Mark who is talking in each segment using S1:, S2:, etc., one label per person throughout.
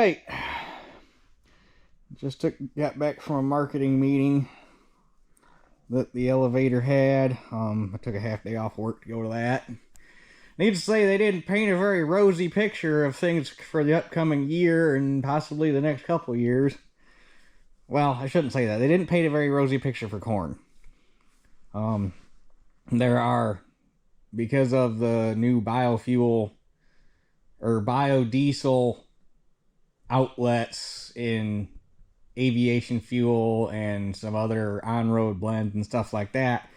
S1: right. Got back from a marketing meeting that the elevator had. I took a half day off work to go to that. Needless to say, they didn't paint a very rosy picture of things for the upcoming year and possibly the next couple years. Well, I shouldn't say that. They didn't paint a very rosy picture for corn. There are, because of the new biofuel or biodiesel outlets in aviation fuel and some other on-road blends and stuff like that,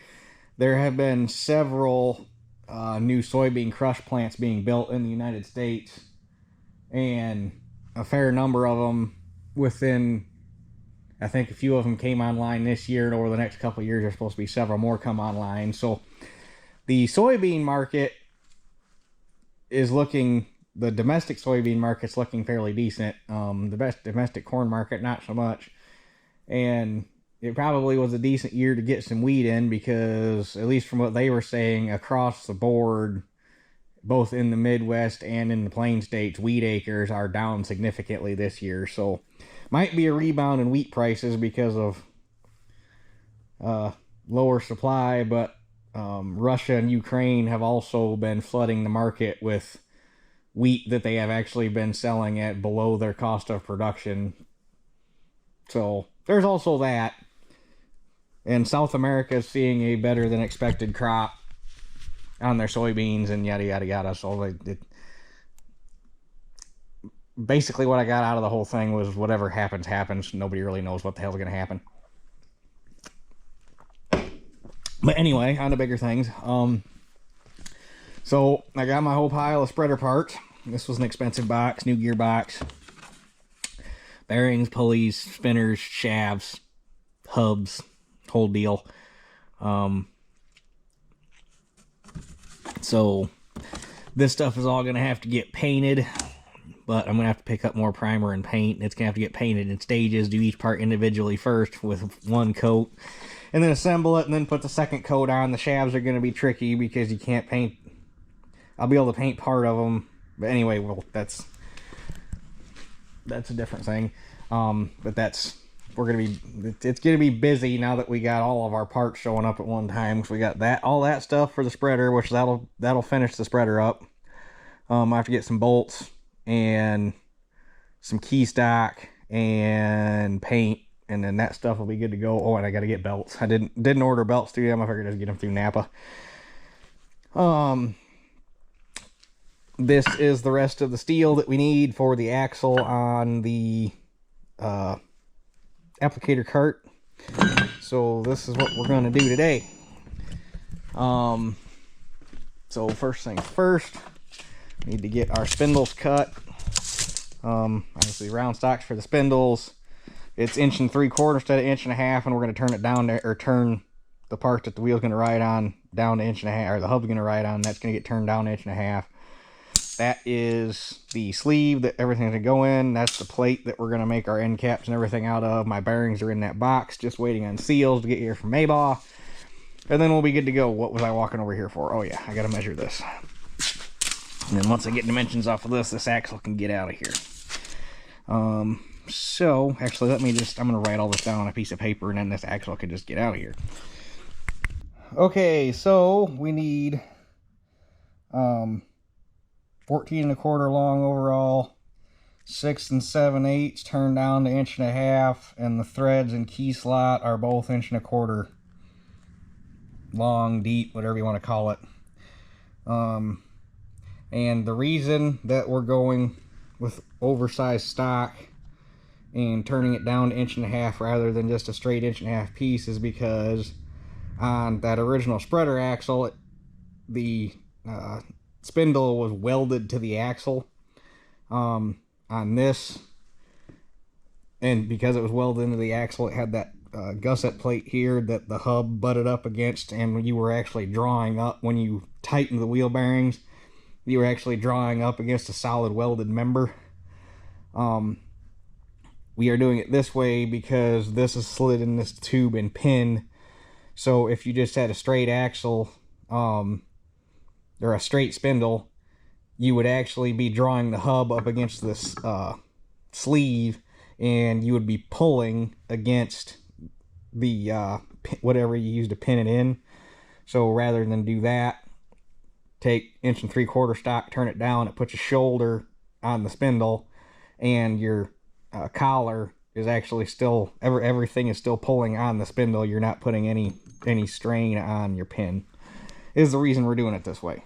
S1: there have been several new soybean crush plants being built in the United States, and a fair number of them within, I think a few of them came online this year, and over the next couple of years there's supposed to be several more come online. So the soybean market is looking, the domestic soybean market's looking fairly decent. The best domestic corn market, not so much. And it probably was a decent year to get some wheat in, because at least from what they were saying, across the board, both in the Midwest and in the Plain States, wheat acres are down significantly this year. So might be a rebound in wheat prices because of lower supply, but Russia and Ukraine have also been flooding the market with wheat that they have actually been selling at below their cost of production. So there's also that. And South America is seeing a better than expected crop on their soybeans and yada yada yada. So basically what I got out of the whole thing was whatever happens, happens. Nobody really knows what the hell's going to happen. But anyway, on to bigger things. So I got my whole pile of spreader parts. This was an expensive box, new gearbox. Bearings, pulleys, spinners, shafts, hubs, whole deal. So this stuff is all going to have to get painted, but I'm going to have to pick up more primer and paint. It's going to have to get painted in stages, do each part individually first with one coat, and then assemble it and then put the second coat on. The shafts are going to be tricky because you can't paint. I'll be able to paint part of them, but anyway, well, that's a different thing. But it's gonna be busy now that we got all of our parts showing up at one time. So we got all that stuff for the spreader, which that'll finish the spreader up. I have to get some bolts and some key stock and paint, and then that stuff will be good to go. Oh, and I got to get belts. I didn't order belts through them. I figured I'd just get them through Napa. This is the rest of the steel that we need for the axle on the applicator cart. So this is what we're going to do today. So first things first, we need to get our spindles cut. Obviously round stocks for the spindles. It's 1 3/4 instead of 1.5 inches, and we're going to turn it down there, or turn the part that the wheel's going to ride on down to 1.5 inches, or the hub's going to ride on. That's going to get turned down 1.5 inches. That is the sleeve that everything's going to go in. That's the plate that we're going to make our end caps and everything out of. My bearings are in that box, just waiting on seals to get here from Maybaugh. And then we'll be good to go. What was I walking over here for? Oh yeah, I got to measure this. And then once I get dimensions off of this axle can get out of here. So, actually, I'm going to write all this down on a piece of paper, and then this axle can just get out of here. Okay, so we need 14 1/4 long overall, 6 7/8 turned down to 1.5 inches, and the threads and key slot are both 1 1/4 long, deep, whatever you want to call it. And the reason that we're going with oversized stock and turning it down to 1.5 inches rather than just a straight 1.5 inch piece is because on that original spreader axle, the spindle was welded to the axle. On this, and because it was welded into the axle, it had that gusset plate here that the hub butted up against, and when you were actually drawing up, when you tightened the wheel bearings, you were actually drawing up against a solid welded member. We are doing it this way because this is slid in this tube and pin. So if you just had a straight axle, or a straight spindle, you would actually be drawing the hub up against this sleeve, and you would be pulling against the whatever you use to pin it in. So rather than do that, take 1 3/4 stock, turn it down, it puts a shoulder on the spindle, and your collar is actually still, everything is still pulling on the spindle. You're not putting any strain on your pin, is the reason we're doing it this way.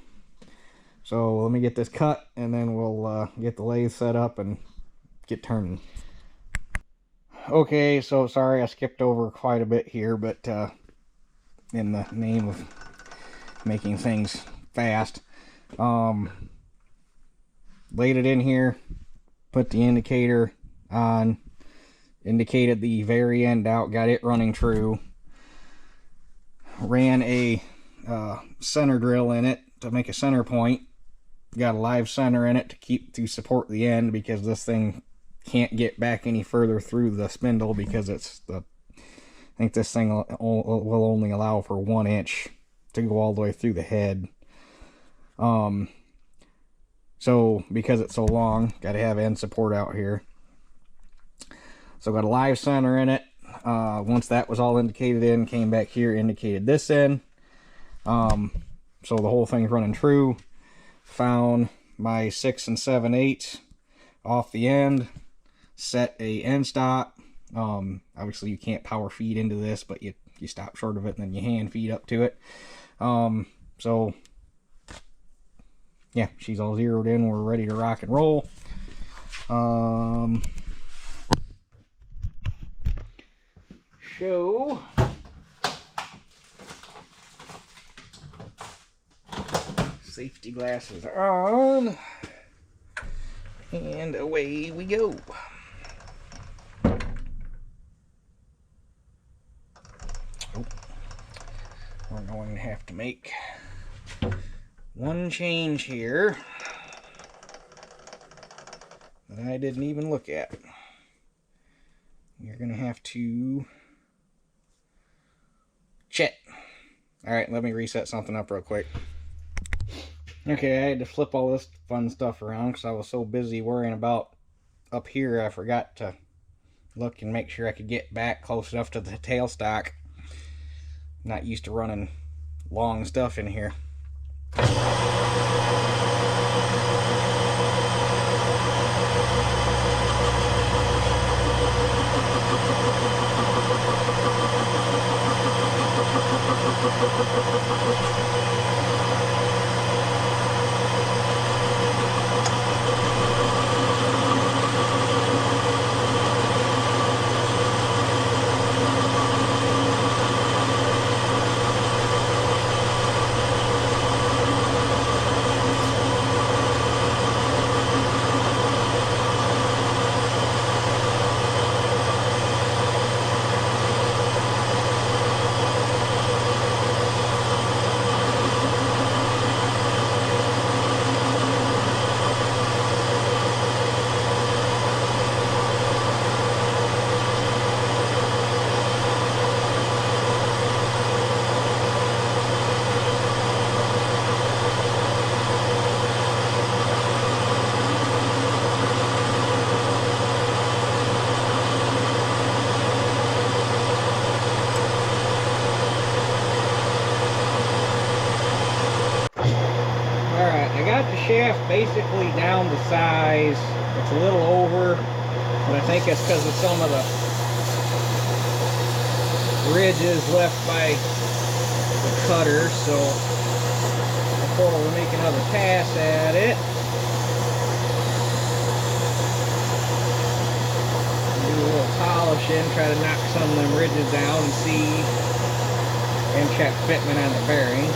S1: So let me get this cut, and then we'll get the lathe set up and get turning. Okay, so sorry I skipped over quite a bit here, but in the name of making things fast, laid it in here, put the indicator on, indicated the very end out, got it running true, ran a center drill in it to make a center point, got a live center in it to support the end, because this thing can't get back any further through the spindle, because it's I think this thing will only allow for 1 inch to go all the way through the head. So because it's so long, got to have end support out here. So got a live center in it. Once that was all indicated in, came back here, indicated this in. So the whole thing's running true. Found my 6 7/8 off the end, set a end stop. Obviously you can't power feed into this, but you stop short of it and then you hand feed up to it. So yeah, she's all zeroed in. We're ready to rock and roll. Show. Safety glasses are on, and away we go. Oh, we're going to have to make one change here that I didn't even look at. You're going to have to check. Alright, let me reset something up real quick. Okay, I had to flip all this fun stuff around because I was so busy worrying about up here, I forgot to look and make sure I could get back close enough to the tailstock. Not used to running long stuff in here. Shaft basically down to size. It's a little over, but I think it's because of some of the ridges left by the cutter. So before we make another pass at it, do a little polishing, try to knock some of them ridges down and see, and check fitment on the bearing.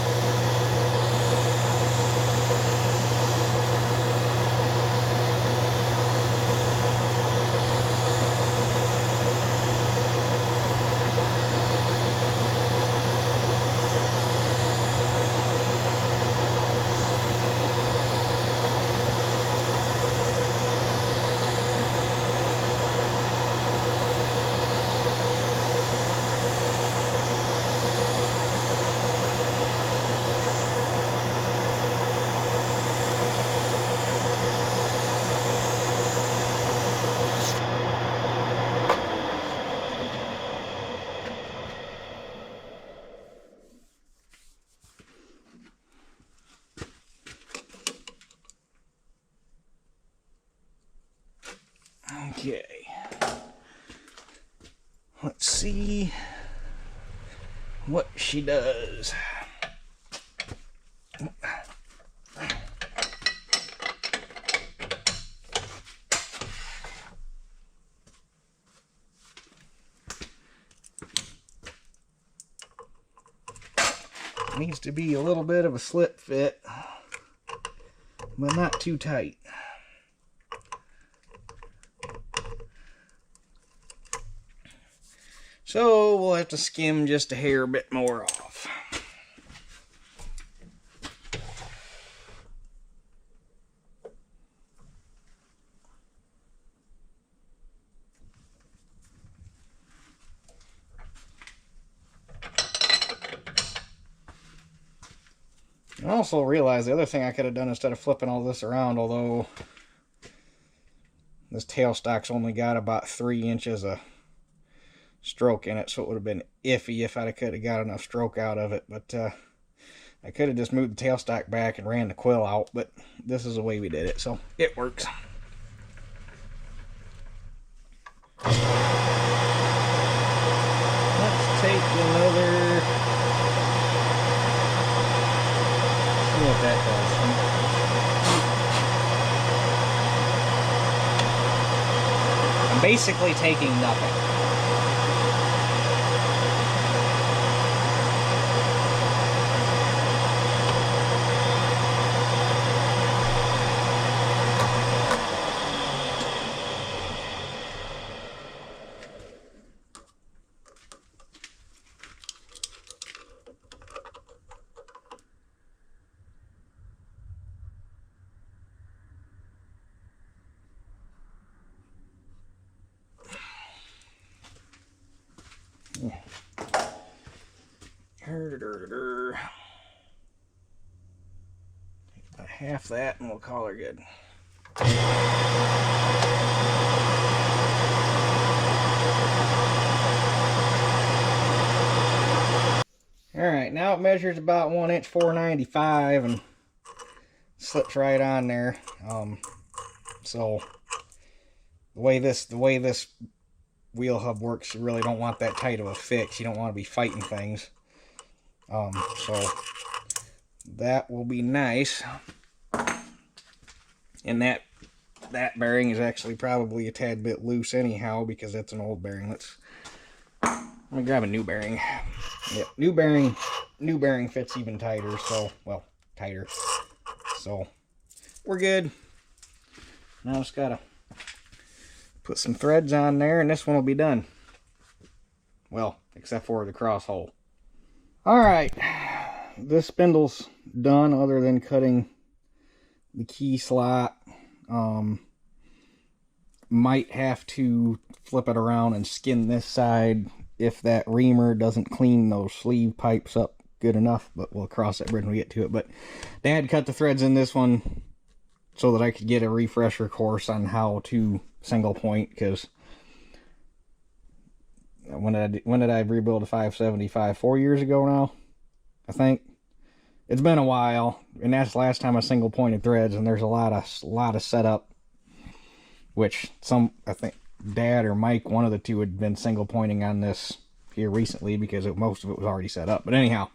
S1: Okay. Let's see what she does. Needs to be a little bit of a slip fit, but not too tight. So we'll have to skim just a hair bit more off. I also realized the other thing I could have done instead of flipping all this around, although this tailstock's only got about 3 inches of stroke in it, so it would have been iffy if I could have got enough stroke out of it. But I could have just moved the tailstock back and ran the quill out, but this is the way we did it, so it works. Let's take another... see what that does. I'm basically taking nothing. About half that and we'll call her good. Alright, now it measures about 1 inch 495 and slips right on there. So the way this wheel hub works, you really don't want that tight of a fix. You don't want to be fighting things. So that will be nice. And that bearing is actually probably a tad bit loose anyhow because that's an old bearing. Let me grab a new bearing. Yep, new bearing fits even tighter, so, well, tighter. So we're good. Now just gotta put some threads on there and this one will be done. Well, except for the cross hole. Alright, this spindle's done other than cutting the key slot. Might have to flip it around and skin this side if that reamer doesn't clean those sleeve pipes up good enough, but we'll cross that bridge when we get to it. But Dad cut the threads in this one so that I could get a refresher course on how to single point, because when did I rebuild a 575? 4 years ago now, I think. It's been a while, and that's the last time I single pointed threads, and there's a lot of setup, which I think Dad or Mike, one of the two, had been single pointing on this here recently because most of it was already set up. But anyhow,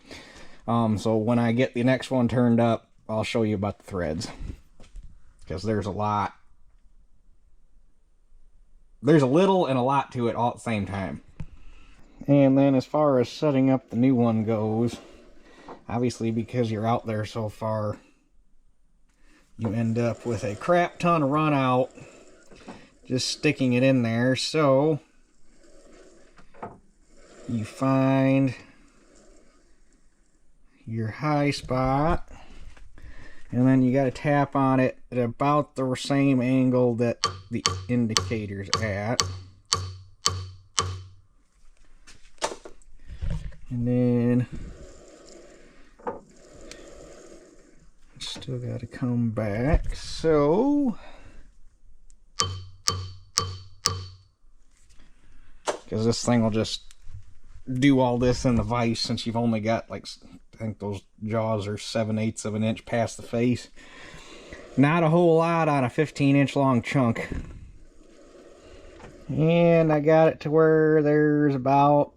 S1: so when I get the next one turned up, I'll show you about the threads, because there's a lot. There's a little and a lot to it all at the same time. And then as far as setting up the new one goes, obviously because you're out there so far, you end up with a crap ton of run out just sticking it in there. So you find your high spot, and then you got to tap on it at about the same angle that the indicator's at. And then still got to come back. So, because this thing will just do all this in the vise, since you've only got, like, I think those jaws are 7/8 of an inch past the face. Not a whole lot on a 15-inch long chunk. And I got it to where there's about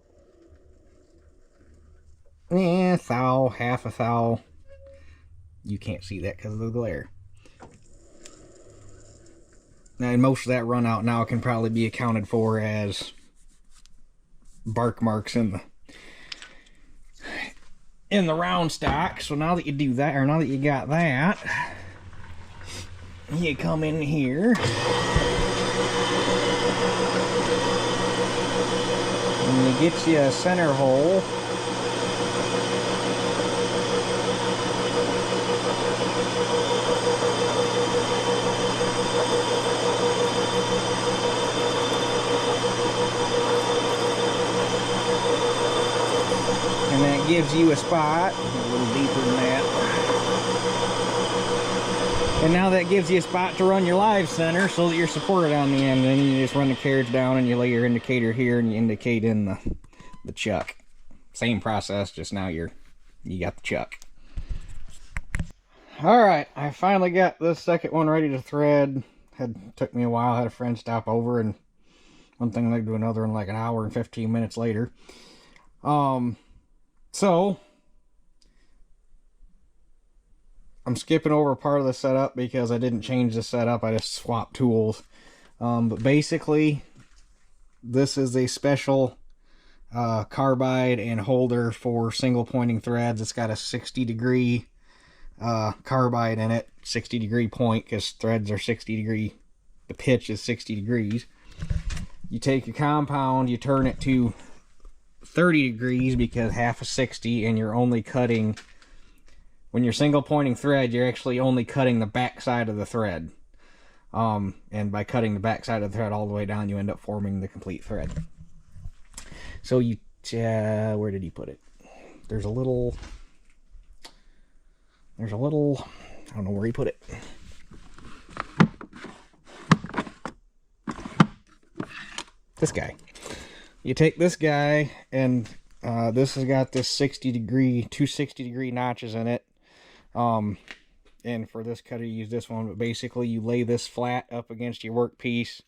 S1: half a thou. You can't see that because of the glare. Now, most of that run out now can probably be accounted for as bark marks in the round stock. So now that you do that, or now that you got that, you come in here and you get you a center hole. And that gives you a spot, a little deeper than that. And now that gives you a spot to run your live center so that you're supported on the end. Then you just run the carriage down and you lay your indicator here and you indicate in the chuck. Same process, just now you got the chuck. Alright, I finally got this second one ready to thread. Took me a while, had a friend stop over, and one thing led to another in like an hour and 15 minutes later. So I'm skipping over part of the setup because I didn't change the setup, I just swapped tools. But basically, this is a special carbide and holder for single pointing threads. It's got a 60-degree carbide in it, 60-degree point, because threads are 60 degree, the pitch is 60 degrees. You take your compound, you turn it to 30 degrees because half is 60, and you're only cutting, when you're single pointing thread, you're actually only cutting the back side of the thread. And by cutting the back side of the thread all the way down, you end up forming the complete thread. So you, where did he put it? There's a little, I don't know where he put it. This guy. You take this guy, and this has got this 60-degree, two 60-degree notches in it. And for this cutter, you use this one. But basically, you lay this flat up against your workpiece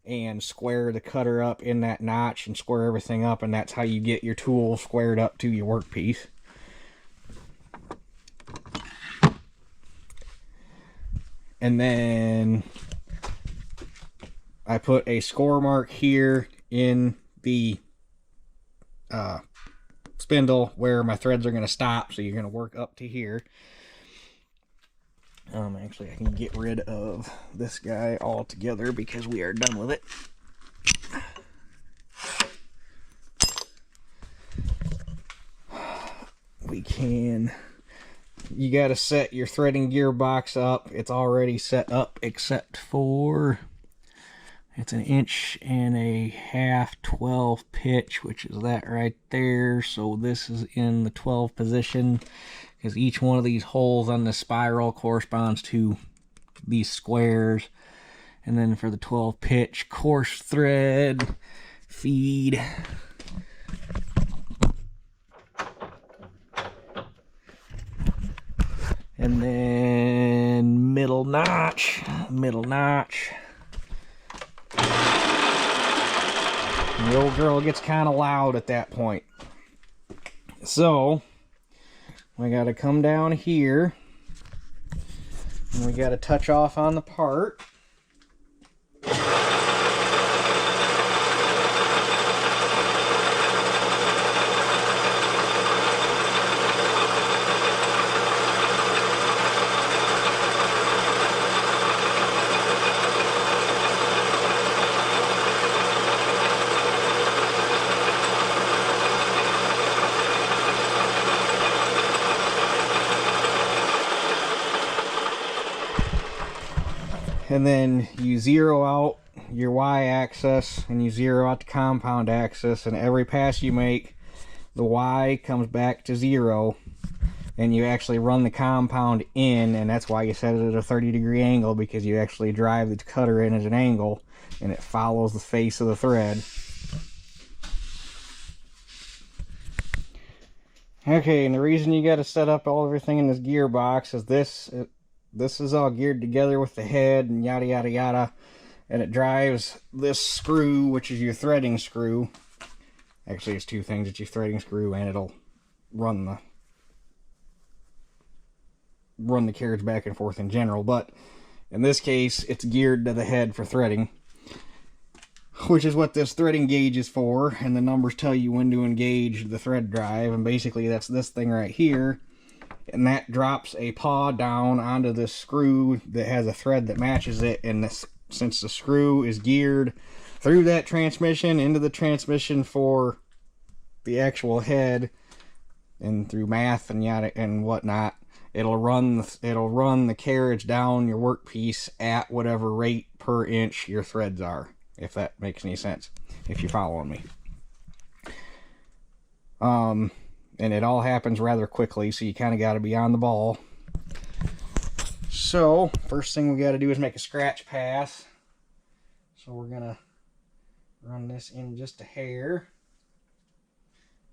S1: and square the cutter up in that notch and square everything up, and that's how you get your tool squared up to your workpiece. And then I put a score mark here in the spindle where my threads are going to stop, so you're going to work up to here. Actually, I can get rid of this guy altogether because we are done with it. We can, you got to set your threading gearbox up. It's already set up except for, it's an 1.5" 12 pitch, which is that right there. So this is in the 12 position, because each one of these holes on the spiral corresponds to these squares. And then for the 12 pitch, coarse thread, feed. And then middle notch. The old girl gets kind of loud at that point. So we got to come down here and we got to touch off on the part. And then you zero out your y-axis and you zero out the compound axis, and every pass you make, the y comes back to 0, and you actually run the compound in, and that's why you set it at a 30-degree angle, because you actually drive the cutter in at an angle and it follows the face of the thread. Okay, and the reason you got to set up everything in this gearbox is this is all geared together with the head and yada yada yada. and it drives this screw, which is your threading screw. Actually, it's two things. It's your threading screw, and it'll run the carriage back and forth in general. But in this case, it's geared to the head for threading, which is what this threading gauge is for. And the numbers tell you when to engage the thread drive. And basically, that's this thing right here. And that drops a paw down onto this screw that has a thread that matches it. And this, since the screw is geared through that transmission into the transmission for the actual head, and through math and yada and whatnot, it'll run the carriage down your workpiece at whatever rate per inch your threads are, if that makes any sense, if you're following me. And it all happens rather quickly, so you kind of got to be on the ball. So first thing we got to do is make a scratch pass. So we're gonna run this in just a hair,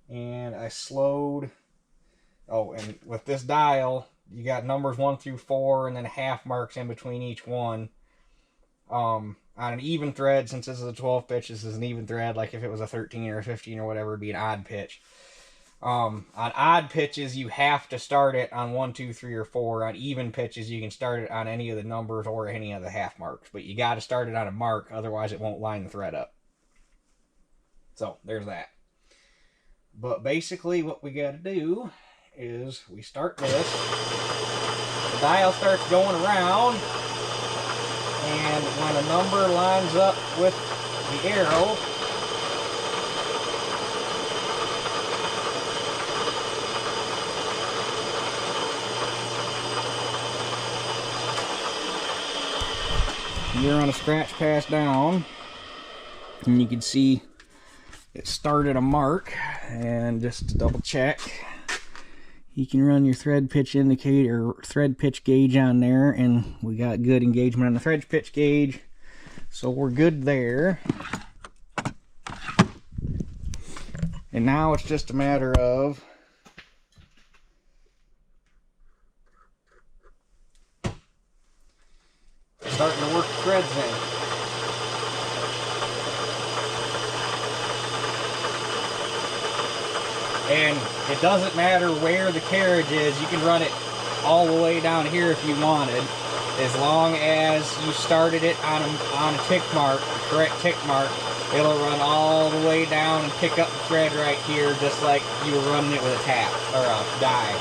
S1: and I slowed. Oh, and with this dial, you got numbers 1 through 4, and then half marks in between each one. On an even thread, since this is a 12 pitch, this is an even thread. Like if it was a 13 or a 15 or whatever, it'd be an odd pitch. On odd pitches, you have to start it on 1, 2, 3, or 4. On even pitches, you can start it on any of the numbers or any of the half marks. But you got to start it on a mark, otherwise it won't line the thread up. So, there's that. But basically, what we got to do is we start this. The dial starts going around. And when a number lines up with the arrow, you're on a scratch pass down, and you can see it started a mark. And just to double check, you can run your thread pitch indicator or thread pitch gauge on there, and we got good engagement on the thread pitch gauge, so we're good there. And now it's just a matter of starting to work the threads in. And it doesn't matter where the carriage is, you can run it all the way down here if you wanted, as long as you started it on a tick mark, the correct tick mark. It'll run all the way down and pick up the thread right here, just like you were running it with a tap or a die.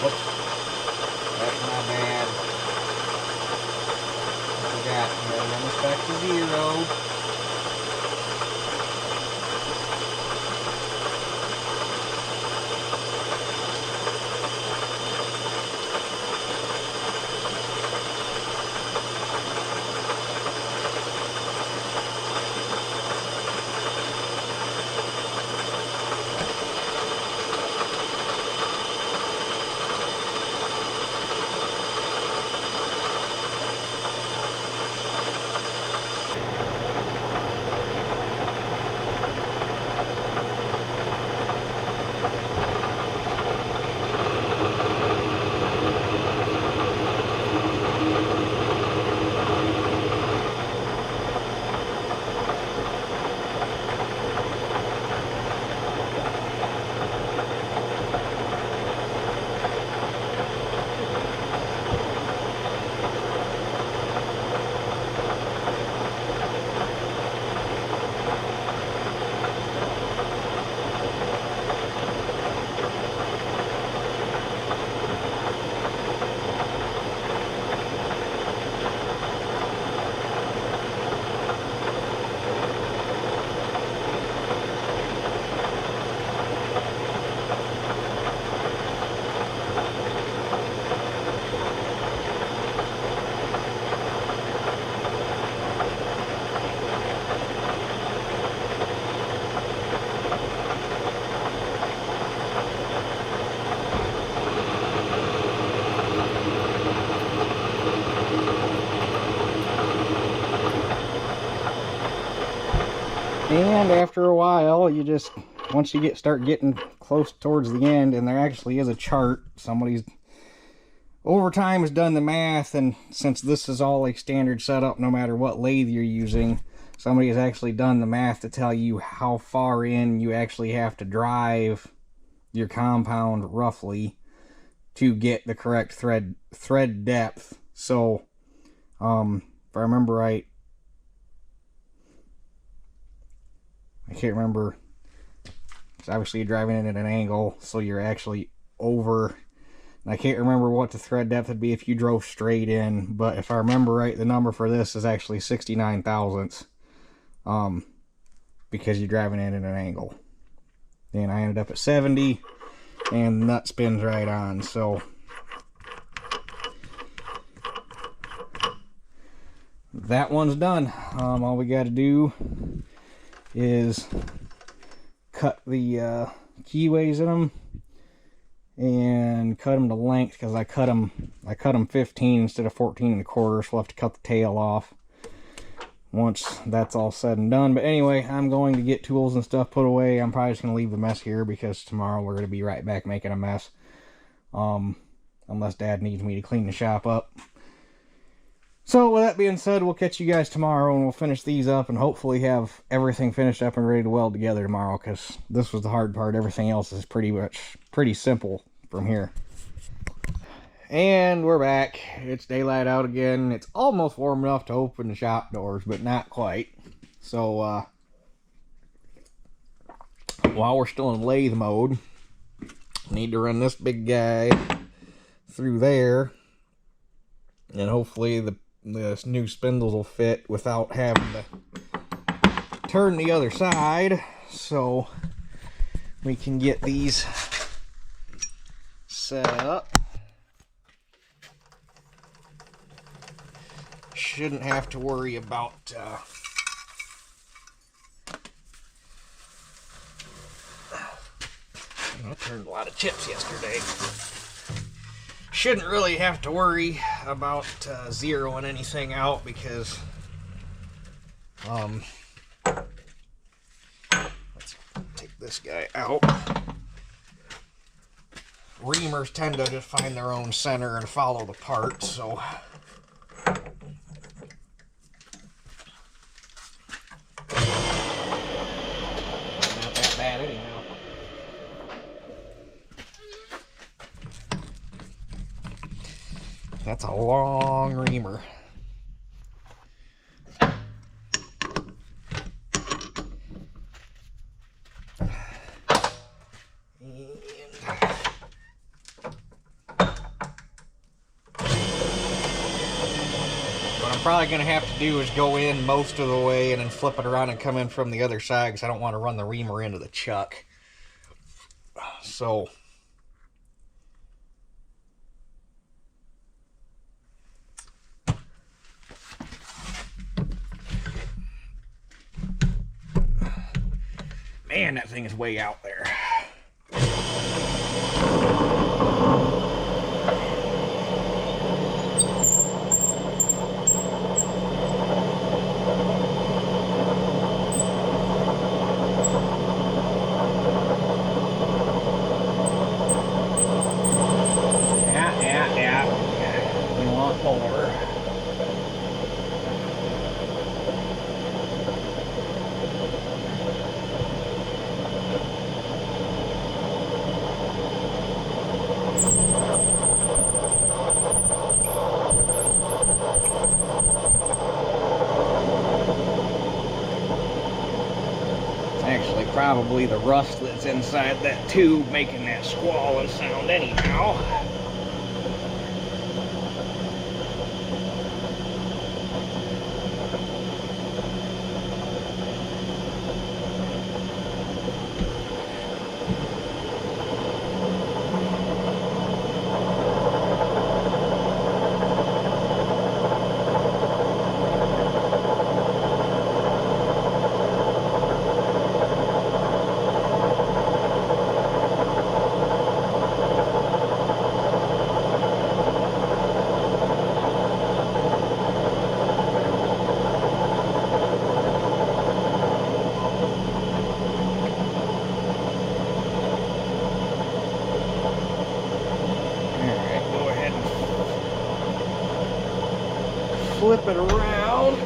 S1: Whoops. That's my bad. I forgot. I'm going to run this back to 0. And after a while, you just, once you start getting close towards the end, and there actually is a chart, somebody's over time has done the math, and since this is all a standard setup no matter what lathe you're using, somebody has actually done the math to tell you how far in you actually have to drive your compound roughly to get the correct thread depth. So if I remember right, I can't remember, it's obviously you're driving it at an angle, so you're actually over. I can't remember what the thread depth would be if you drove straight in, but if I remember right, the number for this is actually 69 thousandths, because you're driving it at an angle. And I ended up at 70, and the nut spins right on. So that one's done. All we got to do is cut the keyways in them and cut them to length, because I cut them 15 instead of 14 and a quarter, so we'll have to cut the tail off once that's all said and done. But anyway, I'm going to get tools and stuff put away. I'm probably just going to leave the mess here, because tomorrow we're going to be right back making a mess, unless Dad needs me to clean the shop up. So with that being said, we'll catch you guys tomorrow, and we'll finish these up and hopefully have everything finished up and ready to weld together tomorrow, because this was the hard part. Everything else is pretty simple from here. And we're back. It's daylight out again. It's almost warm enough to open the shop doors, but not quite. So while we're still in lathe mode, need to run this big guy through there, and hopefully the new spindles will fit without having to turn the other side, so we can get these set up. Shouldn't have to worry about I turned a lot of chips yesterday. Shouldn't really have to worry about zeroing anything out, because let's take this guy out. Reamers tend to just find their own center and follow the part, so not that bad anyhow. That's a long reamer. What I'm probably going to have to do is go in most of the way and then flip it around and come in from the other side, because I don't want to run the reamer into the chuck. So man, that thing is way out there. Yeah. We want more. Actually, probably the rust that's inside that tube making that squalling sound anyhow. flip it around.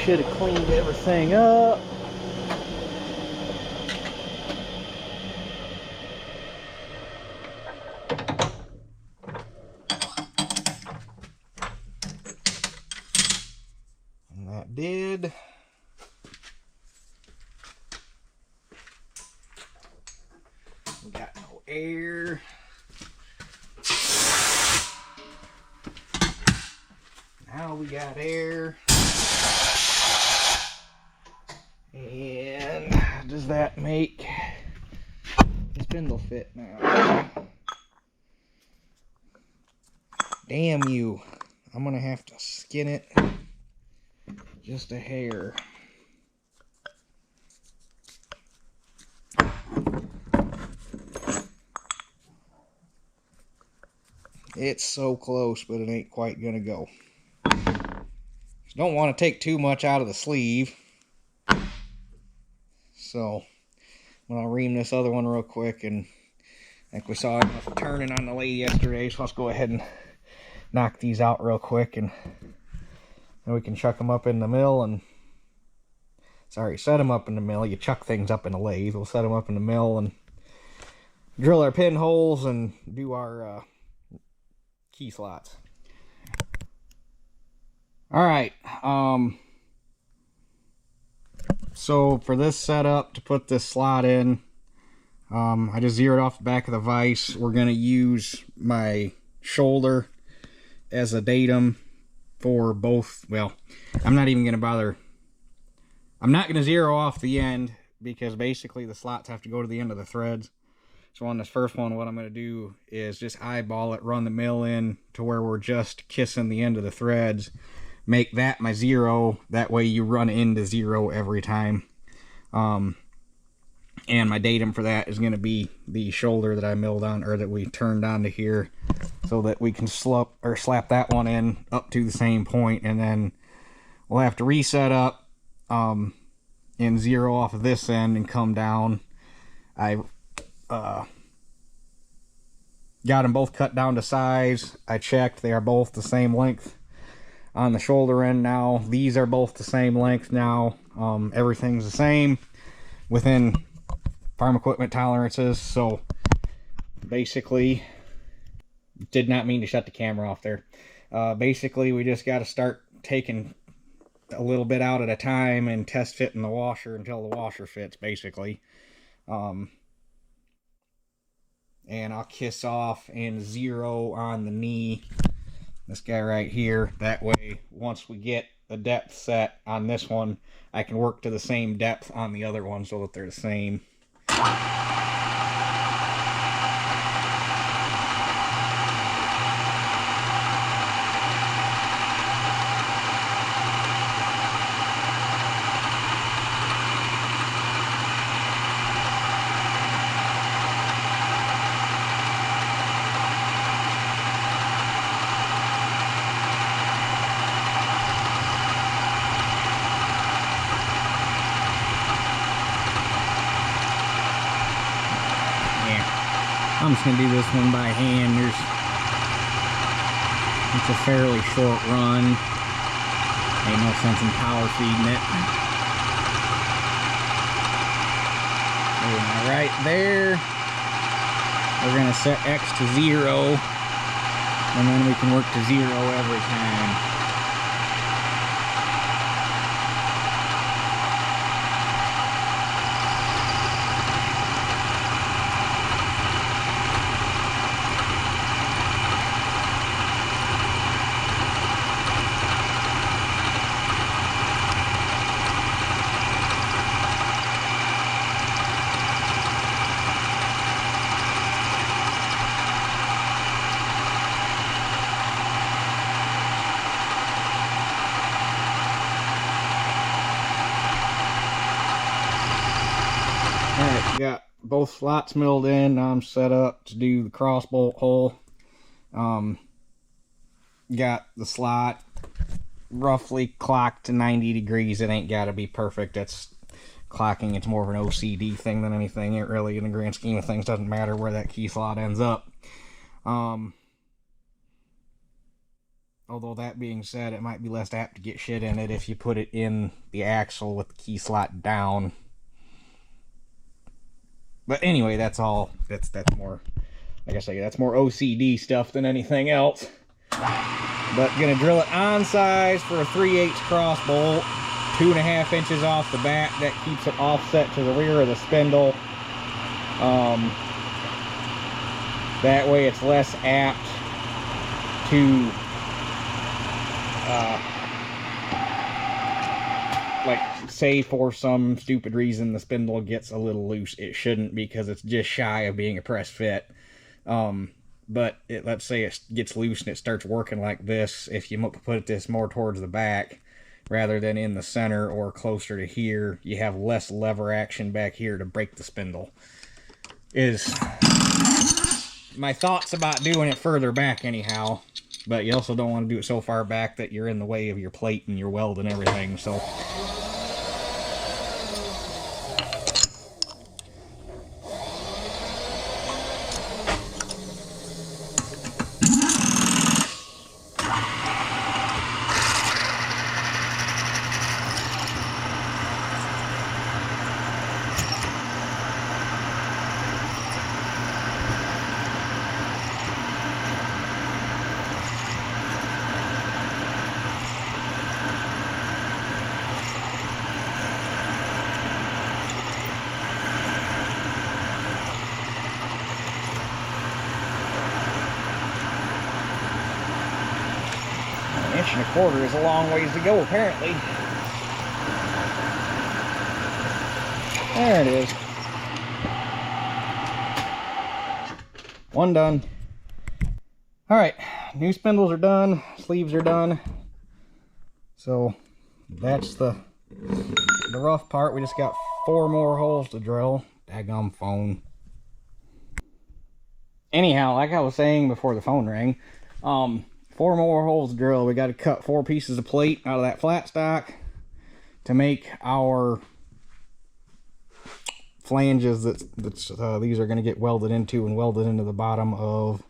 S1: Should have cleaned everything up. And that did. We got no air. Now we got air. And does that make the spindle fit now? Damn you. I'm gonna have to skin it just a hair. It's so close, but it ain't quite gonna go. Don't want to take too much out of the sleeve. So I'm gonna ream this other one real quick, and like we saw enough turning on the lathe yesterday, so let's go ahead and knock these out real quick, and then we can chuck them up in the mill. And sorry, set them up in the mill. You chuck things up in the lathe. We'll set them up in the mill and drill our pinholes and do our key slots. All right. So for this setup, to put this slot in, I just zeroed off the back of the vise. We're going to use my shoulder as a datum for both. Well, I'm not even going to bother. I'm not going to zero off the end, because basically the slots have to go to the end of the threads. So on this first one, what I'm going to do is just eyeball it, run the mill in to where we're just kissing the end of the threads. Make that my zero. That way you run into zero every time. And my datum for that is going to be the shoulder that I milled on, or that we turned onto here, so that we can slap that one in up to the same point, and then we'll have to reset up and zero off of this end and come down. I got them both cut down to size. I checked, they are both the same length on the shoulder end now. These are both the same length now. Everything's the same within farm equipment tolerances. So basically, did not mean to shut the camera off there. Basically, we just got to start taking a little bit out at a time and test fitting the washer until the washer fits, basically. And I'll kiss off and zero on the knee, this guy right here. That way, once we get the depth set on this one, I can work to the same depth on the other one so that they're the same. I'm just going to do this one by hand. It's a fairly short run. Ain't no sense in power feeding it. And right there, we're going to set X to 0, and then we can work to 0 every time. Alright, got both slots milled in. Now I'm set up to do the cross bolt hole. Got the slot roughly clocked to 90 degrees. It ain't got to be perfect. That's clocking. It's more of an OCD thing than anything. It really, in the grand scheme of things, doesn't matter where that key slot ends up. Although that being said, it might be less apt to get shit in it if you put it in the axle with the key slot down. But anyway, that's all. That's more, like I say, that's more OCD stuff than anything else. But gonna drill it on size for a 3/8 cross bolt, 2.5 inches off the back. That keeps it offset to the rear of the spindle. That way it's less apt to like, say for some stupid reason the spindle gets a little loose. It shouldn't, because it's just shy of being a press fit. But let's say it gets loose and it starts working like this. If you put this more towards the back rather than in the center or closer to here, you have less lever action back here to break the spindle. Is my thoughts about doing it further back anyhow. But you also don't want to do it so far back that you're in the way of your plate and your weld and everything. So quarter is a long ways to go, apparently. There it is. One done. Alright, new spindles are done, sleeves are done. So that's the rough part. We just got 4 more holes to drill. Daggum phone. Anyhow, like I was saying before the phone rang, 4 more holes to drill. We got to cut 4 pieces of plate out of that flat stock to make our flanges these are going to get welded into and welded into the bottom of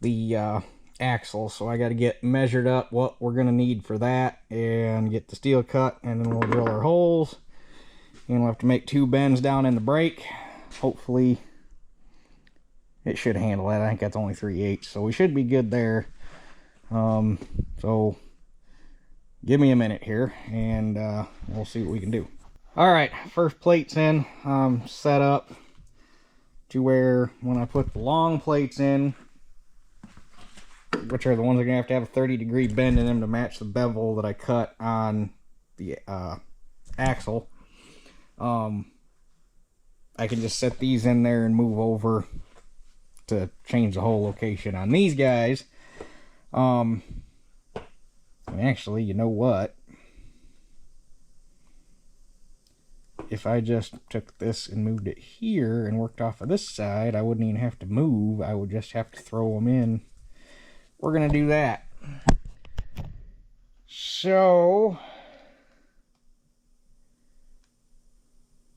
S1: the axle. So I got to get measured up what we're going to need for that and get the steel cut, and then we'll drill our holes. And we'll have to make 2 bends down in the brake. Hopefully it should handle that. I think that's only 3/8, so we should be good there. So give me a minute here and we'll see what we can do. Alright, first plate's in. Set up to where when I put the long plates in, which are the ones that are going to have a 30-degree bend in them to match the bevel that I cut on the axle, I can just set these in there and move over to change the whole location on these guys. And actually, you know what? If I just took this and moved it here and worked off of this side, I wouldn't even have to move. I would just have to throw them in. We're going to do that. So,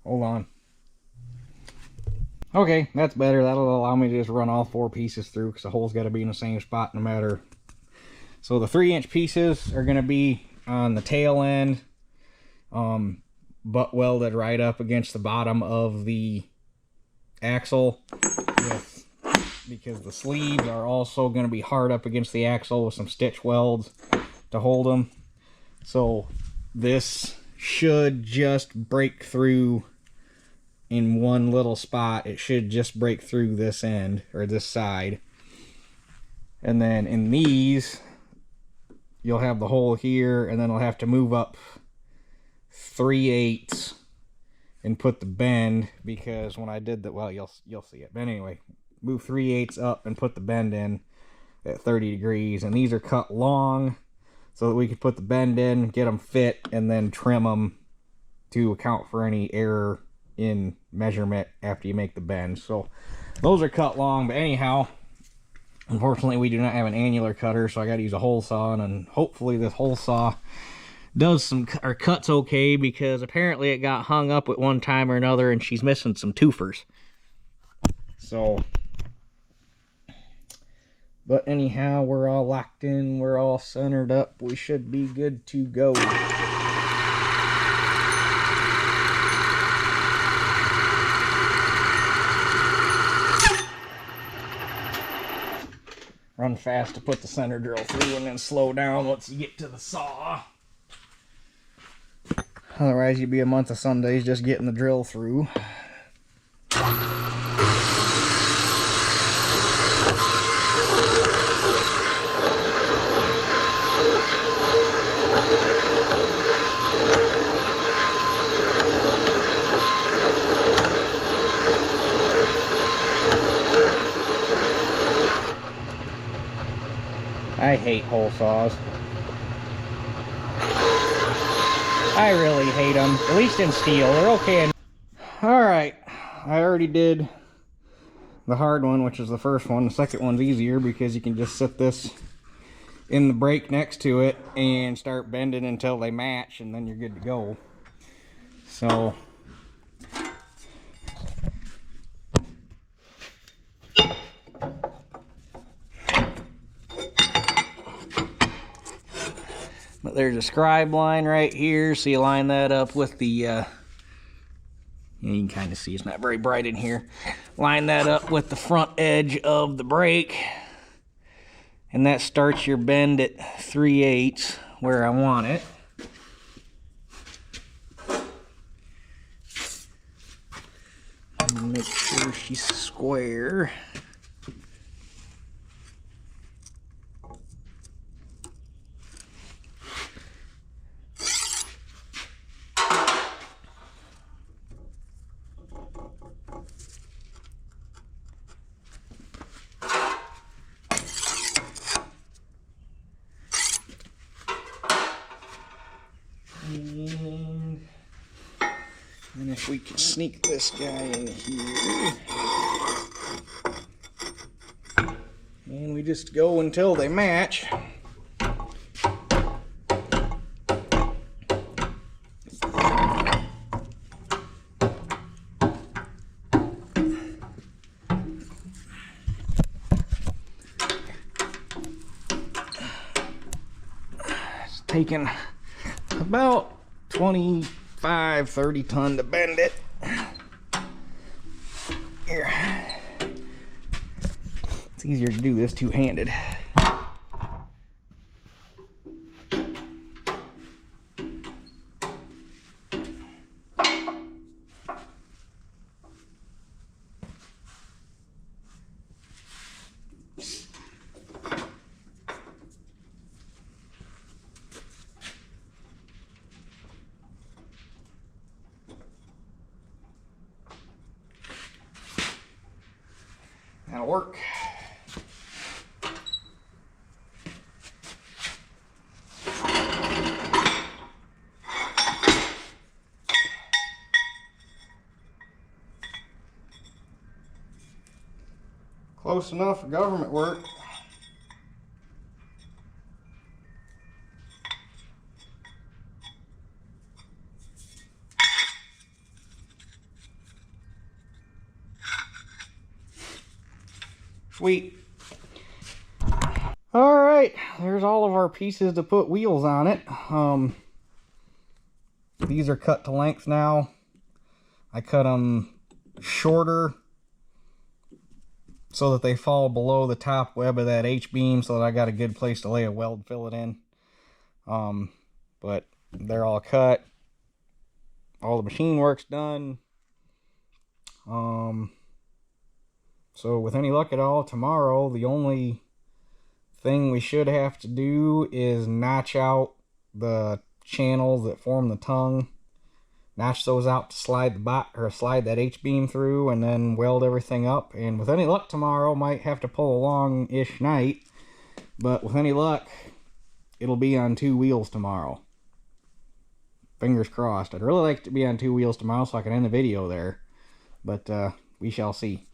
S1: hold on. Okay, that's better. That'll allow me to just run all 4 pieces through, because the hole's got to be in the same spot no matter. So the 3-inch pieces are going to be on the tail end, butt welded right up against the bottom of the axle, because the sleeves are also going to be hard up against the axle with some stitch welds to hold them. So this should just break through in one little spot. It should just break through this end, or this side. And then in these, you'll have the hole here, and then I'll have to move up 3/8 and put the bend, because when I did that, well, you'll see it. But anyway, move 3/8 up and put the bend in at 30 degrees. And these are cut long so that we could put the bend in, get them fit, and then trim them to account for any error in measurement after you make the bend. So those are cut long, but anyhow, unfortunately we do not have an annular cutter, so I got to use a hole saw, and hopefully this hole saw does some, or cuts okay, because apparently it got hung up at one time or another and she's missing some twofers. So, but anyhow, we're all locked in, we're all centered up, we should be good to go. Run fast to put the center drill through and then slow down once you get to the saw. Otherwise you'd be a month of Sundays just getting the drill through. I hate hole saws. I really hate them, at least in steel. They're okay. Alright, I already did the hard one, which is the first one. The second one's easier because you can just set this in the brake next to it and start bending until they match, and then you're good to go. So but there's a scribe line right here, so you line that up with the you can kind of see it's not very bright in here. Line that up with the front edge of the brake, and that starts your bend at 3/8 where I want it. And make sure she's square. And if we can sneak this guy in here, and we just go until they match. It's taking about 25-30 ton to bend it. Here, it's easier to do this two-handed. That'll work. Close enough for government work. Sweet. Alright, there's all of our pieces to put wheels on it. These are cut to length now. I cut them shorter so that they fall below the top web of that H-beam, so that I got a good place to lay a weld fillet in. But they're all cut. All the machine work's done. So with any luck at all, tomorrow the only thing we should have to do is notch out the channels that form the tongue. Notch those out to slide that H-beam through, and then weld everything up. And with any luck tomorrow, might have to pull a long-ish night, but with any luck, it'll be on 2 wheels tomorrow. Fingers crossed. I'd really like to be on 2 wheels tomorrow so I can end the video there. But we shall see.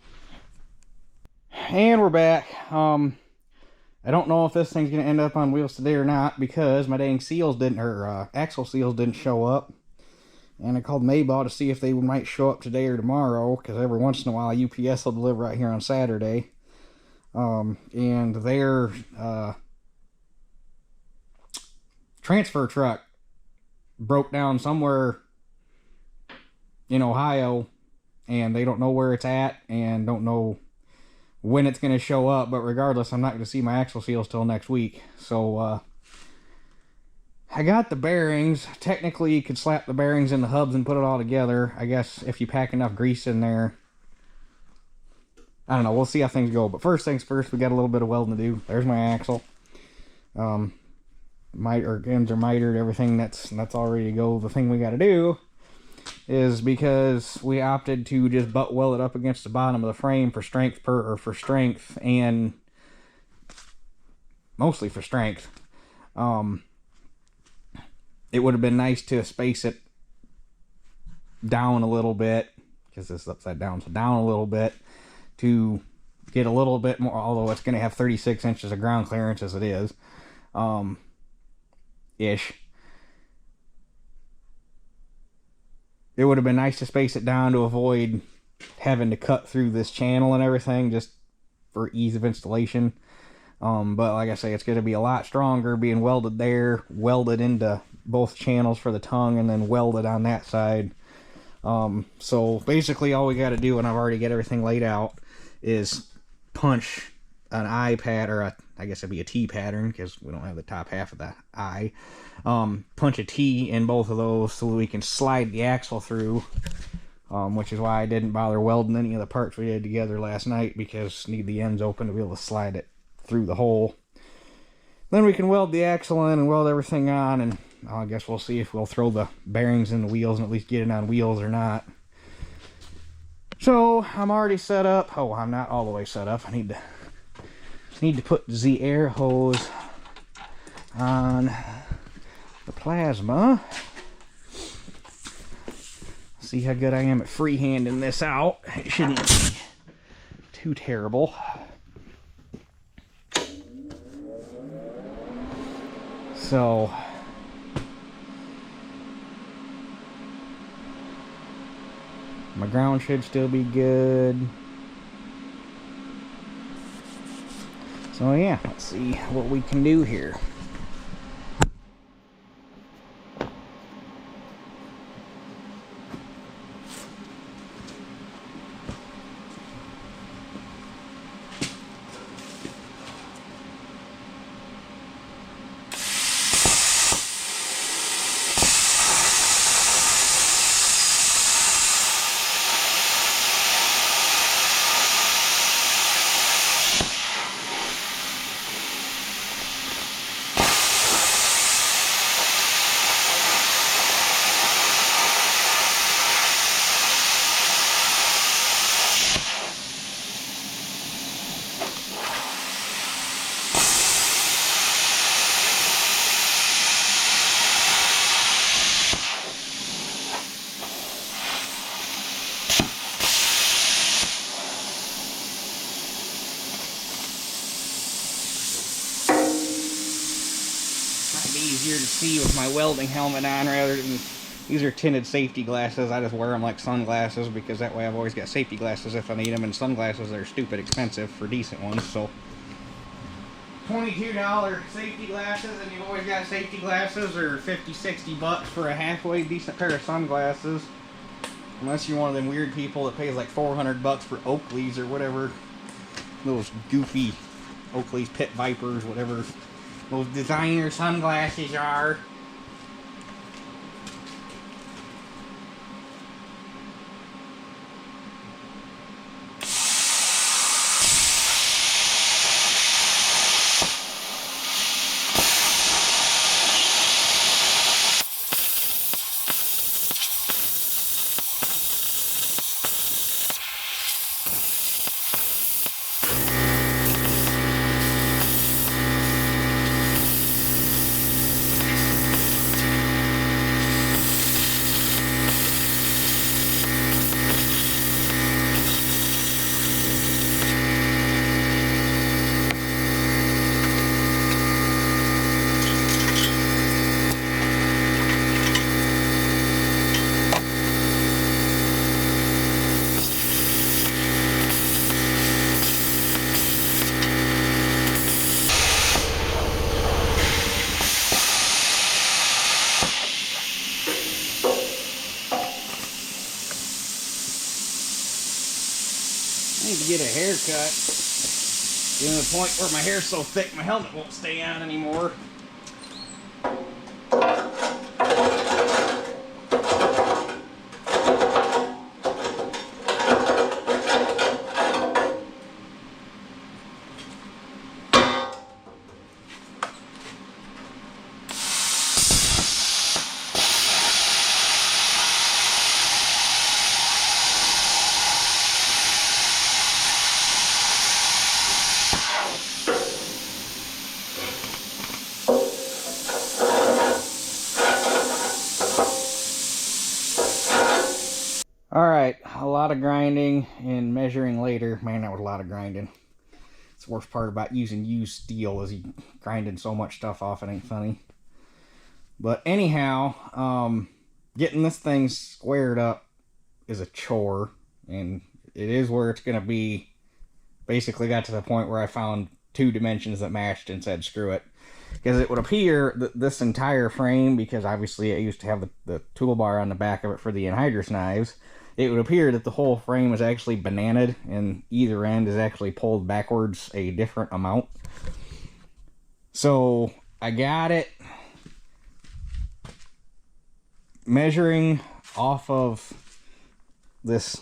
S1: And we're back. I don't know if this thing's going to end up on wheels today or not, because my dang seals didn't, or axle seals didn't show up. And I called Maybach to see if they might show up today or tomorrow, because every once in a while UPS will deliver out here on Saturday. And their transfer truck broke down somewhere in Ohio, and they don't know where it's at and don't know when it's going to show up. But regardless, I'm not going to see my axle seals till next week. So I got the bearings. Technically you could slap the bearings in the hubs and put it all together, I guess, if you pack enough grease in there. I don't know, we'll see how things go. But first things first, we got a little bit of welding to do. There's my axle. Ends are mitered, everything that's all ready to go. The thing we got to do is, because we opted to just butt weld it up against the bottom of the frame for strength and mostly for strength. It would have been nice to space it down a little bit, because this is upside down, so down a little bit to get a little bit more, although it's going to have 36 inches of ground clearance as it is. Ish. It would have been nice to space it down to avoid having to cut through this channel and everything, just for ease of installation. But like I say, it's going to be a lot stronger being welded there, welded into both channels for the tongue, and then welded on that side. So basically all we got to do, and I've already got everything laid out, is punch an I pattern, or I guess it'd be a T pattern, because we don't have the top half of the I. Punch a T in both of those so that we can slide the axle through, which is why I didn't bother welding any of the parts we did together last night, because need the ends open to be able to slide it through the hole. Then we can weld the axle in and weld everything on, and I guess we'll see if we'll throw the bearings in the wheels and at least get it on wheels or not. So I'm already set up. Oh, I'm not all the way set up. I need to put the air hose on the plasma. See how good I am at freehanding this out. It shouldn't be too terrible. So my ground should still be good. So yeah, let's see what we can do here. Easier to see with my welding helmet on rather than, these are tinted safety glasses. I just wear them like sunglasses, because that way I've always got safety glasses if I need them, and sunglasses are stupid expensive for decent ones. So $22 safety glasses, and you've always got safety glasses, or 50, 60 bucks for a halfway decent pair of sunglasses, unless you're one of them weird people that pays like 400 bucks for Oakley's or whatever, those goofy Oakley's Pit Vipers, whatever those designer sunglasses are. need to get a haircut. Getting to the point where my hair's so thick my helmet won't stay on anymore. Alright, a lot of grinding and measuring later. Man, that was a lot of grinding. It's the worst part about using used steel is you grinding so much stuff off, it ain't funny. But anyhow, getting this thing squared up is a chore, and it is where it's going to be. Basically got to the point where I found two dimensions that matched and said screw it. Because it would appear that this entire frame, because obviously I used to have the toolbar on the back of it for the anhydrous knives, it would appear that the whole frame is actually bananaed and either end is actually pulled backwards a different amount. So I got it measuring off of this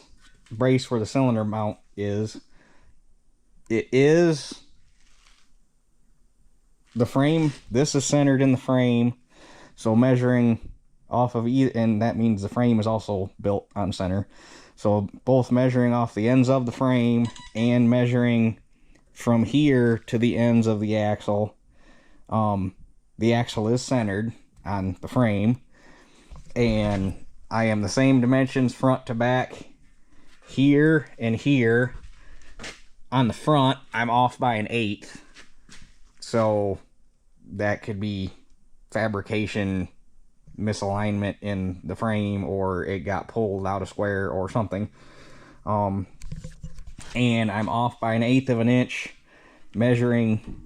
S1: brace where the cylinder mount is. It is the frame. This is centered in the frame, so measuring off of either, and that means the frame is also built on center, so both measuring off the ends of the frame and measuring from here to the ends of the axle. The axle is centered on the frame, and I am the same dimensions front to back here and here. On the front I'm off by an 1/8, so that could be fabrication misalignment in the frame, or it got pulled out of square or something. And I'm off by an 1/8 of an inch measuring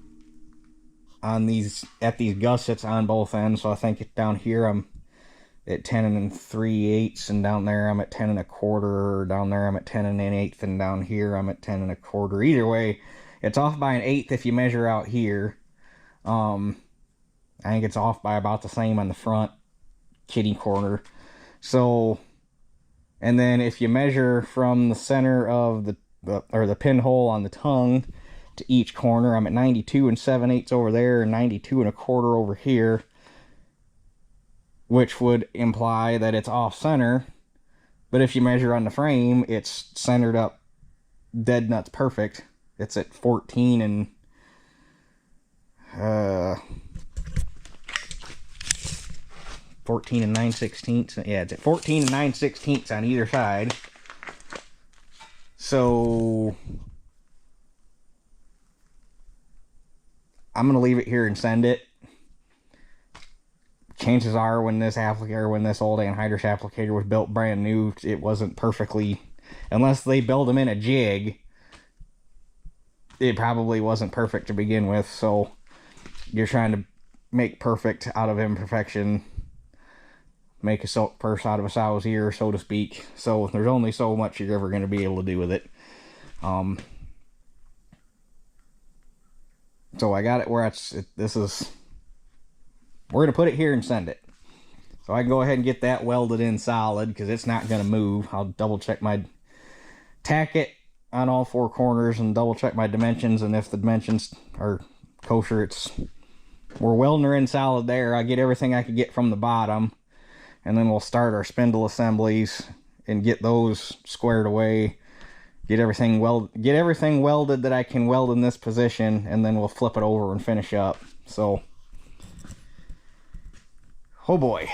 S1: on these, at these gussets on both ends. So I think down here I'm at 10 3/8, and down there I'm at 10 1/4, or down there I'm at 10 1/8, and down here I'm at 10 1/4. Either way, it's off by an 1/8 if you measure out here. I think it's off by about the same on the front kitty corner. So, and then if you measure from the center of the pinhole on the tongue to each corner, I'm at 92 7/8 over there and 92 1/4 over here, which would imply that it's off center. But if you measure on the frame, it's centered up dead nuts perfect. It's at 14 and 9/16. Yeah, it's at 14 and 9/16 on either side. So I'm gonna leave it here and send it. Chances are when this applicator, when this old anhydrous applicator was built brand new, it wasn't perfectly, unless they build them in a jig, it probably wasn't perfect to begin with. So you're trying to make perfect out of imperfection, make a silk purse out of a sow's ear, so to speak. So there's only so much you're ever going to be able to do with it. So I got it where we're going to put it here and send it. So I can go ahead and get that welded in solid, because it's not going to move. I'll double check tack it on all four corners and double check my dimensions, and if the dimensions are kosher, we're welding her in solid there. I get everything I could get from the bottom, and then we'll start our spindle assemblies and get those squared away. Get everything welded that I can weld in this position, and then we'll flip it over and finish up. So, oh boy.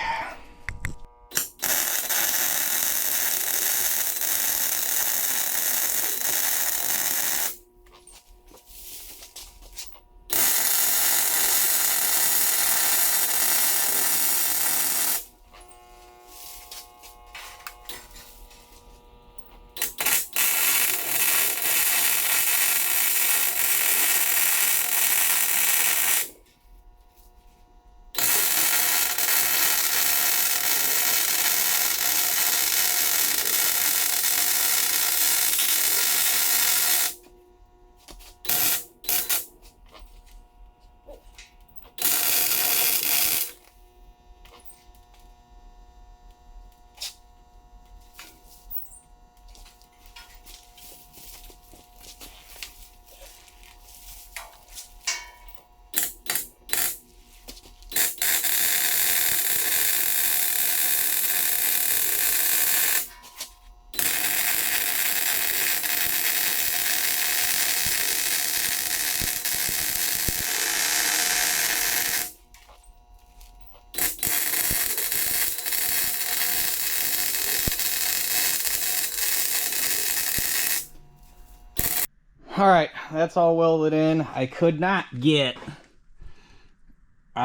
S1: Alright, that's all welded in. I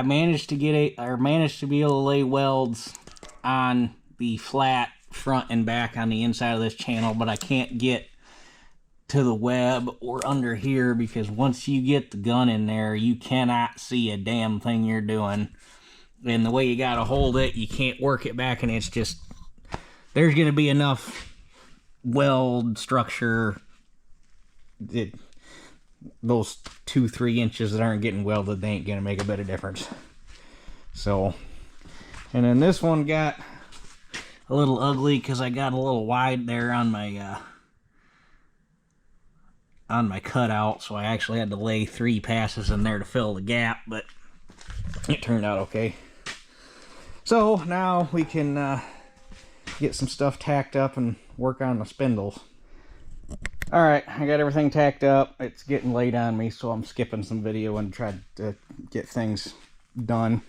S1: managed to be able to lay welds on the flat front and back on the inside of this channel, but I can't get to the web or under here because once you get the gun in there, you cannot see a damn thing you're doing. And the way you gotta hold it, you can't work it back, and it's just, there's gonna be enough weld structure, those 2-3 inches that aren't getting welded, they ain't gonna make a bit of difference. So, and then this one got a little ugly because I got a little wide there on my cutout, so I actually had to lay 3 passes in there to fill the gap, but it turned out okay. So now we can get some stuff tacked up and work on the spindles. Alright, I got everything tacked up. It's getting late on me, so I'm skipping some video and tried to get things done.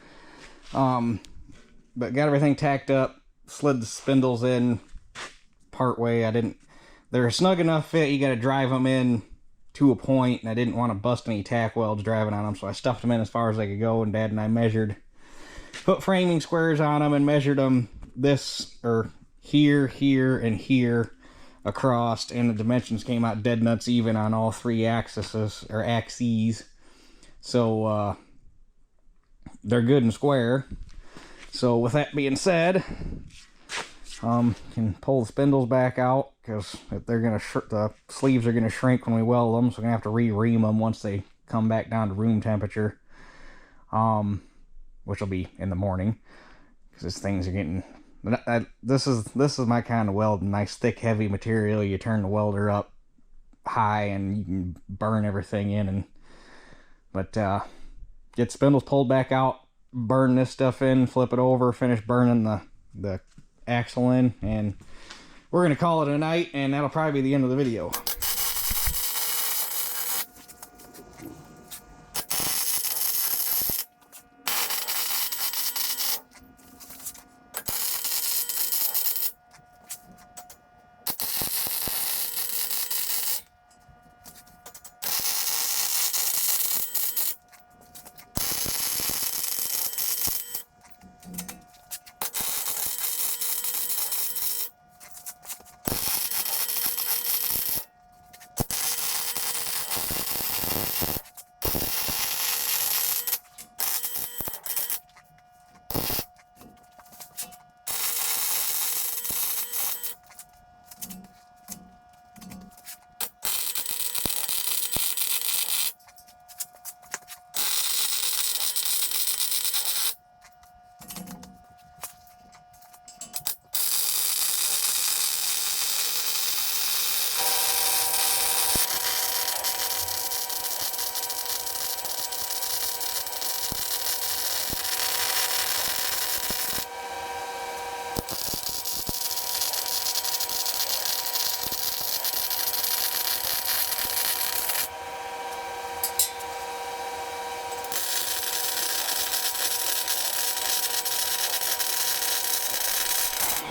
S1: But got everything tacked up, slid the spindles in part way. They're a snug enough fit, you gotta drive them in to a point, and I didn't want to bust any tack welds driving on them, so I stuffed them in as far as I could go, and Dad and I put framing squares on them and measured them here, here, and here across, and the dimensions came out dead nuts even on all 3 axes. So they're good and square. So with that being said, can pull the spindles back out because the sleeves are gonna shrink when we weld them, so we're gonna have to re-ream them once they come back down to room temperature, which will be in the morning because these things are getting. This is my kind of welding. Nice thick heavy material. You turn the welder up high and you can burn everything in. But get spindles pulled back out, burn this stuff in, flip it over, finish burning the axle in, and we're gonna call it a night, and that'll probably be the end of the video.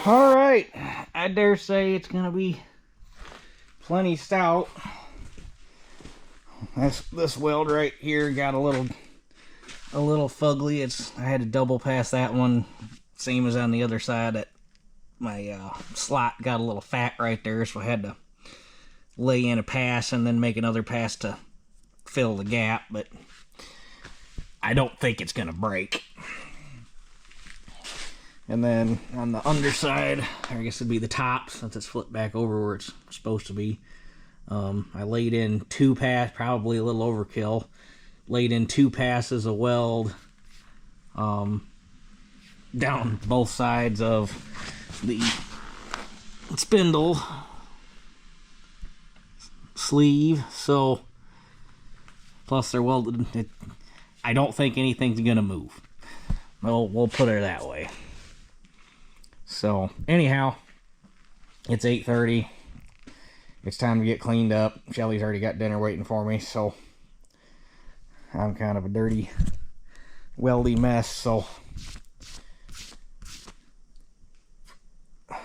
S1: Alright, I dare say it's gonna be plenty stout. This weld right here got a little fugly. I had to double pass that one, same as on the other side. That my slot got a little fat right there, so I had to lay in a pass and then make another pass to fill the gap, but I don't think it's gonna break. And then on the underside, I guess it'd be the top, since it's flipped back over where it's supposed to be. I laid in 2 passes, probably a little overkill. Laid in 2 passes of weld down both sides of the spindle sleeve. So, plus they're welded. I don't think anything's gonna move. We'll put it that way. So, anyhow, it's 8:30. It's time to get cleaned up. Shelly's already got dinner waiting for me, so I'm kind of a dirty, weldy mess, so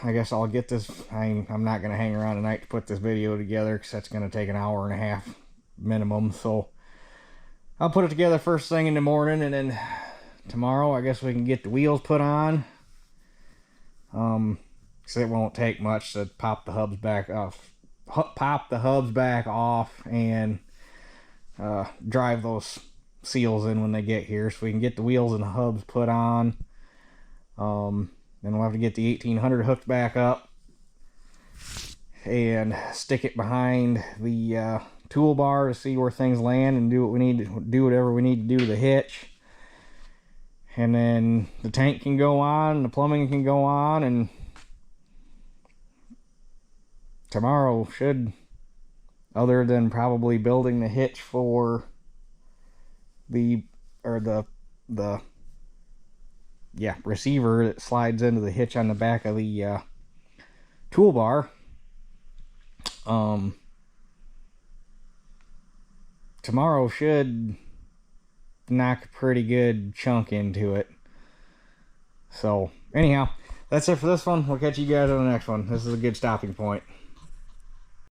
S1: I guess I'll get this. I'm not going to hang around tonight to put this video together because that's going to take an hour and a half minimum. So I'll put it together first thing in the morning, and then tomorrow I guess we can get the wheels put on. So it won't take much to pop the hubs back off, and drive those seals in when they get here, so we can get the wheels and the hubs put on. Then we'll have to get the 1800 hooked back up and stick it behind the toolbar to see where things land, and do whatever we need to do to the hitch. And then the tank can go on, the plumbing can go on, and tomorrow should, other than probably building the hitch for the receiver that slides into the hitch on the back of the toolbar, tomorrow should knock a pretty good chunk into it. So anyhow, that's it for this one. We'll catch you guys on the next one. This is a good stopping point.